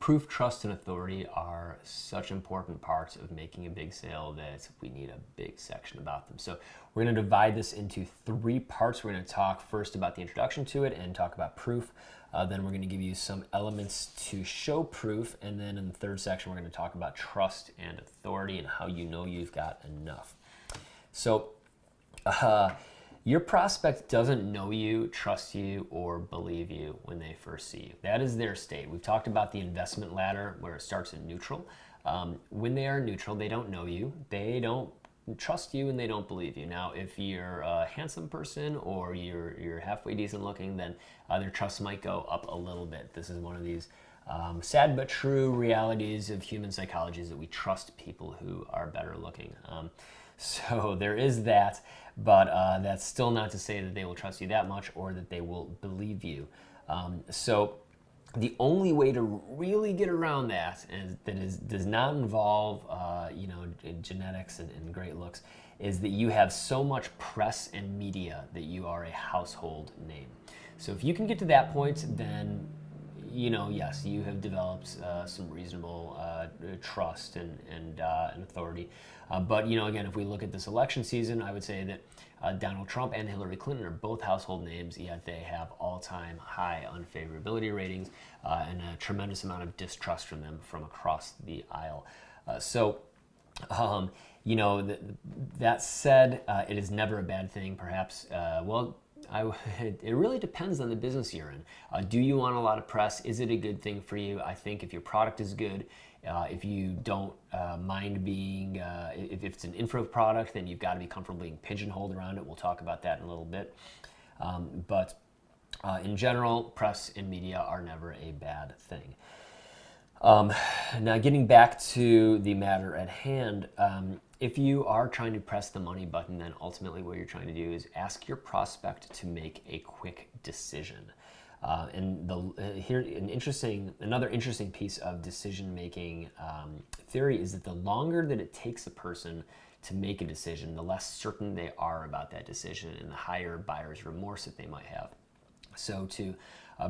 Proof, trust, and authority are such important parts of making a big sale that we need a big section about them. So we're going to divide this into 3 parts. We're going to talk first about the introduction to it and talk about proof. Then we're going to give you some elements to show proof. And then in the 3rd section, we're going to talk about trust and authority and how you know you've got enough. So your prospect doesn't know you, trust you, or believe you when they first see you. That is their state. We've talked about the investment ladder where it starts at neutral. When they are neutral, they don't know you, they don't trust you, and they don't believe you. Now, if you're a handsome person or you're halfway decent looking, then their trust might go up a little bit. This is one of these sad but true realities of human psychology, is that we trust people who are better looking. So there is that, but that's still not to say that they will trust you that much or that they will believe you. So the only way to really get around that, does not involve genetics and great looks, is that you have so much press and media that you are a household name. So if you can get to that point, then yes, you have developed some reasonable trust and authority. But again, if we look at this election season, I would say that Donald Trump and Hillary Clinton are both household names, yet they have all-time high unfavorability ratings and a tremendous amount of distrust from them from across the aisle. That said, it is never a bad thing, perhaps. It really depends on the business you're in. Do you want a lot of press? Is it a good thing for you? I think if your product is good, if you don't mind being, if it's an info product, then you've got to be comfortable being pigeonholed around it. We'll talk about that in a little bit. But in general, press and media are never a bad thing. Now, getting back to the matter at hand, if you are trying to press the money button, then ultimately what you're trying to do is ask your prospect to make a quick decision. Another interesting piece of decision-making theory is that the longer that it takes a person to make a decision, the less certain they are about that decision and the higher buyer's remorse that they might have. So to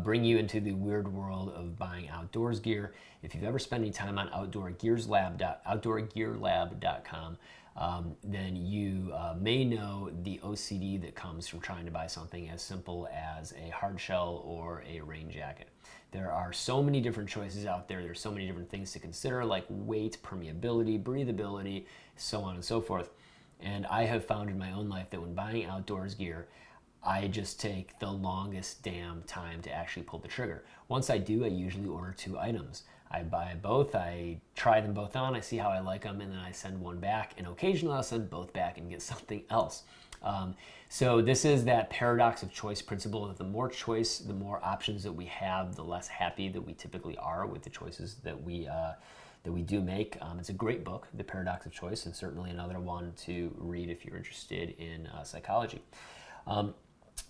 bring you into the weird world of buying outdoors gear, if you've ever spent any time on outdoorgearlab.com, then you may know the OCD that comes from trying to buy something as simple as a hard shell or a rain jacket. There are so many different choices out there. There's so many different things to consider, like weight, permeability, breathability, so on and so forth. And I have found in my own life that when buying outdoors gear, I just take the longest damn time to actually pull the trigger. Once I do, I usually order 2 items. I buy both, I try them both on, I see how I like them, and then I send one back, and occasionally I'll send both back and get something else. So this is that paradox of choice principle, that the more choice, the more options that we have, the less happy that we typically are with the choices that we do make. It's a great book, The Paradox of Choice, and certainly another one to read if you're interested in psychology.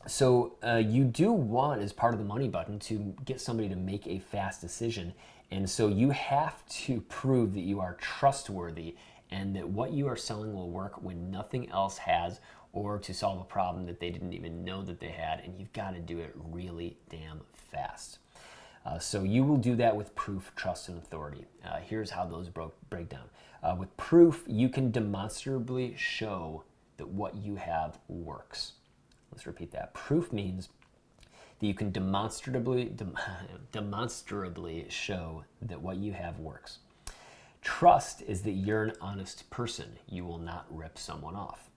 So you do want, as part of the money button, to get somebody to make a fast decision. And so you have to prove that you are trustworthy and that what you are selling will work when nothing else has, or to solve a problem that they didn't even know that they had. And you've got to do it really damn fast. So you will do that with proof, trust, and authority. Here's how those break down. With proof, you can demonstrably show that what you have works. Let's repeat that. Proof means that you can demonstrably show that what you have works. Trust is that you're an honest person. You will not rip someone off.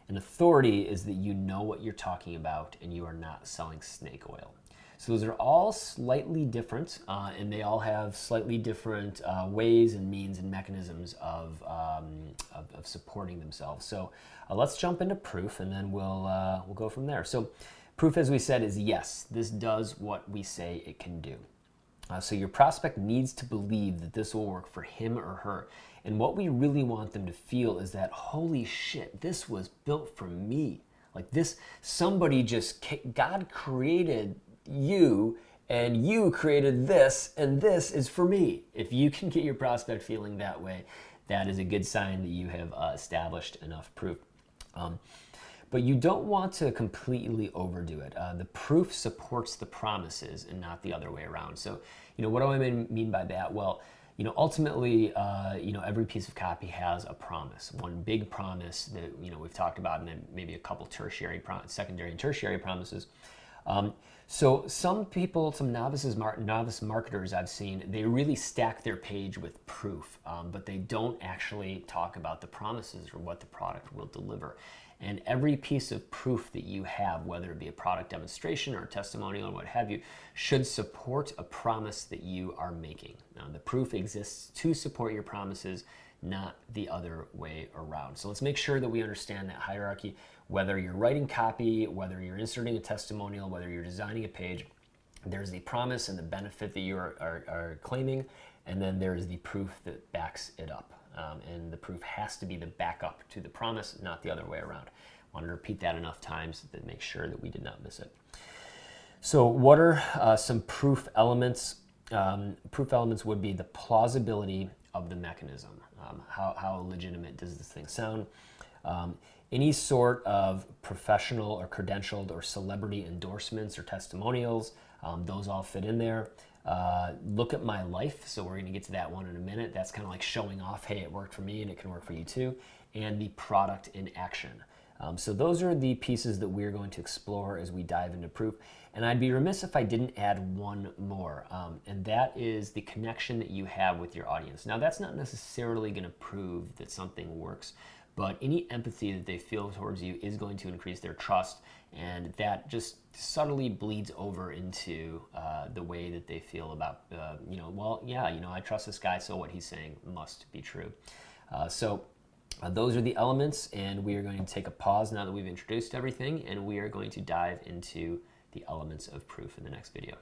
And authority is that you know what you're talking about and you are not selling snake oil. So those are all slightly different, and they all have slightly different ways and means and mechanisms of supporting themselves. So let's jump into proof, and then we'll go from there. So proof, as we said, is yes, this does what we say it can do. So your prospect needs to believe that this will work for him or her. And what we really want them to feel is that, holy shit, this was built for me. Like this, somebody just, God created you and you created this, and this is for me. If you can get your prospect feeling that way, that is a good sign that you have established enough proof. But you don't want to completely overdo it. The proof supports the promises and not the other way around. So What do I mean by that? Well, ultimately, every piece of copy has a promise. One big promise that, we've talked about, and then maybe a couple secondary and tertiary promises. So some people, some novice marketers I've seen, they really stack their page with proof, but they don't actually talk about the promises or what the product will deliver. And every piece of proof that you have, whether it be a product demonstration or a testimonial or what have you, should support a promise that you are making. Now, the proof exists to support your promises, not the other way around. So let's make sure that we understand that hierarchy. Whether you're writing copy, whether you're inserting a testimonial, whether you're designing a page, there's the promise and the benefit that you are claiming, and then there's the proof that backs it up. And the proof has to be the backup to the promise, not the other way around. I wanted to repeat that enough times to make sure that we did not miss it. So what are some proof elements? Proof elements would be the plausibility of the mechanism. How legitimate does this thing sound? Any sort of professional or credentialed or celebrity endorsements or testimonials, those all fit in there. Look at my life, so we're going to get to that one in a minute. That's kind of like showing off, hey, it worked for me and it can work for you too. And the product in action. So those are the pieces that we're going to explore as we dive into proof. And I'd be remiss if I didn't add one more, and that is the connection that you have with your audience. Now, that's not necessarily going to prove that something works, but any empathy that they feel towards you is going to increase their trust, and that just subtly bleeds over into the way that they feel about, I trust this guy, so what he's saying must be true. Those are the elements, and we are going to take a pause now that we've introduced everything, and we are going to dive into the elements of proof in the next video.